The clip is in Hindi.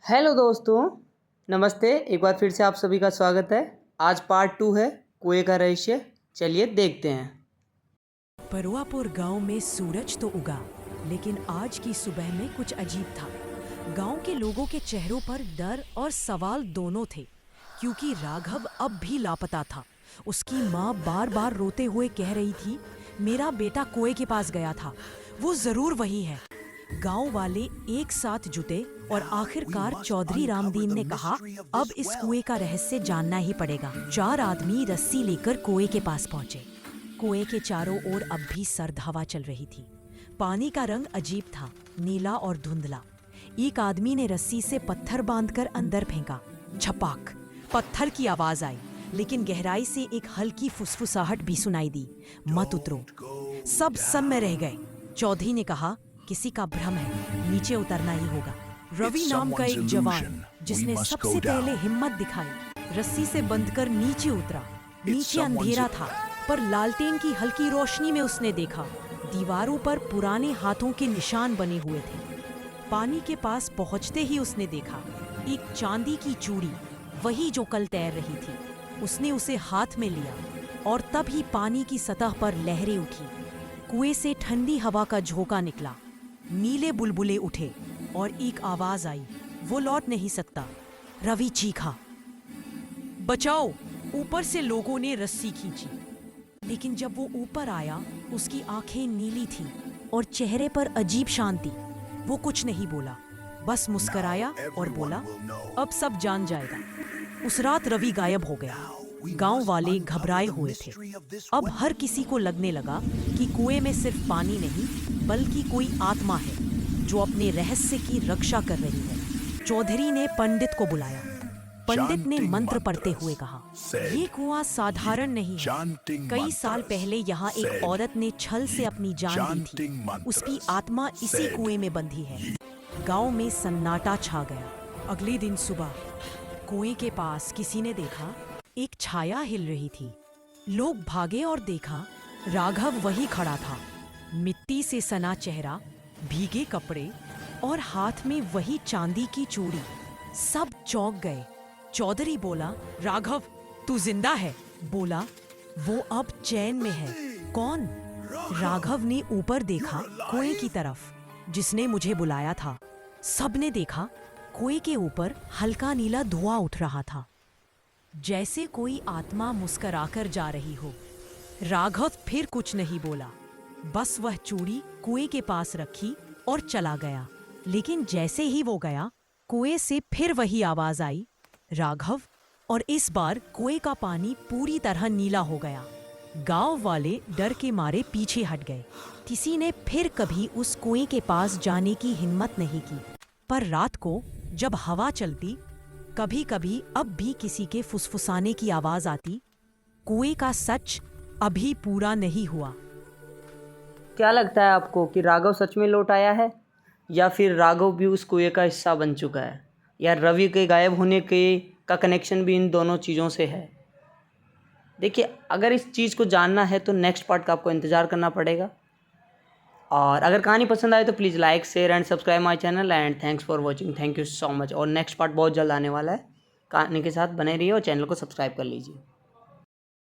हेलो दोस्तों, नमस्ते। एक बार फिर से आप सभी का स्वागत है। आज पार्ट 2 है कुएं का रहस्य। चलिए देखते हैं। परुआपुर गांव में सूरज तो उगा, लेकिन आज की सुबह में कुछ अजीब था। गांव के लोगों के चेहरों पर डर और सवाल दोनों थे, क्योंकि राघव अब भी लापता था। उसकी माँ बार बार रोते हुए कह रही थी, मेरा बेटा कुएं के पास गया था, वो जरूर वही है। गांव वाले एक साथ जुटे और आखिरकार चौधरी रामदीन ने कहा, अब इस कुएं का रहस्य जानना ही पड़ेगा। 4 आदमी रस्सी लेकर कुएं के पास पहुंचे। कुएं के चारों ओर अब भी सर्द हवा चल रही थी। पानी का रंग अजीब था, नीला और धुंधला। एक आदमी ने रस्सी से पत्थर बांधकर अंदर फेंका। छपाक, पत्थर की आवाज आई, लेकिन गहराई से एक हल्की फुसफुसाहट भी सुनाई दी, मत उतरो। सब समय रह गए। चौधरी ने कहा, किसी का भ्रम है, नीचे उतरना ही होगा। रवि नाम का एक जवान, जिसने सबसे पहले हिम्मत दिखाई, रस्सी से बंधकर नीचे उतरा। नीचे अंधेरा था, पर लालटेन की हल्की रोशनी में उसने देखा, दीवारों पर पुराने हाथों के निशान बने हुए थे। पानी के पास पहुंचते ही उसने देखा एक चांदी की चूड़ी, वही जो कल तैर रही थी। उसने उसे हाथ में लिया और तभी पानी की सतह पर लहरें उठी। कुएं से ठंडी हवा का झोंका निकला, नीले बुलबुले उठे और एक आवाज आई, वो लौट नहीं सकता। रवि चीखा, बचाओ! ऊपर से लोगों ने रस्सी खींची, लेकिन जब वो ऊपर आया, उसकी आंखें नीली थीं और चेहरे पर अजीब शांति। वो कुछ नहीं बोला, बस मुस्कराया और बोला, अब सब जान जाएगा। उस रात रवि गायब हो गया। गांव वाले घबराए हुए थे। अब हर किसी को लगने लगा कि कुएं में सिर्फ पानी नहीं, बल्कि कोई आत्मा है जो अपने रहस्य की रक्षा कर रही है। चौधरी ने पंडित को बुलाया। पंडित ने मंत्र पढ़ते हुए कहा, ये कुआं साधारण नहीं है। कई साल पहले यहाँ एक औरत ने छल से अपनी जान दी थी। उसकी आत्मा इसी कुएं में बंधी है। गांव में सन्नाटा छा गया। अगले दिन सुबह कुएं के पास किसी ने देखा, एक छाया हिल रही थी। लोग भागे और देखा, राघव वही खड़ा था, मिट्टी से सना चेहरा, भीगे कपड़े और हाथ में वही चांदी की चूड़ी। सब चौंक गए। चौधरी बोला, राघव, तू जिंदा है? बोला, वो अब चैन में है। कौन? राघव ने ऊपर देखा, कुएं की तरफ, जिसने मुझे बुलाया था। सबने देखा, कुएं के ऊपर हल्का नीला धुआं उठ रहा था, जैसे कोई आत्मा मुस्कराकर जा रही हो। राघव फिर कुछ नहीं बोला, बस वह चूड़ी कुएं के पास रखी और चला गया। लेकिन जैसे ही वो गया, कुएं से फिर वही आवाज आई, राघव। और इस बार कुएं का पानी पूरी तरह नीला हो गया। गांव वाले डर के मारे पीछे हट गए। किसी ने फिर कभी उस कुएं के पास जाने की हिम्मत नहीं की। पर रात को जब हवा चलती, कभी कभी अब भी किसी के फुसफुसाने की आवाज आती, कुएं का सच अभी पूरा नहीं हुआ। क्या लगता है आपको कि राघव सच में लौट आया है, या फिर राघव भी उस कुएं का हिस्सा बन चुका है, या रवि के गायब होने के का कनेक्शन भी इन दोनों चीज़ों से है? देखिए, अगर इस चीज़ को जानना है तो नेक्स्ट पार्ट का आपको इंतज़ार करना पड़ेगा। और अगर कहानी पसंद आए तो please like, share and subscribe my channel and thanks for watching. Thank you so much. और नेक्स्ट पार्ट बहुत जल्द आने वाला है। कहानी के साथ बने रहिए और चैनल को सब्सक्राइब कर लीजिए।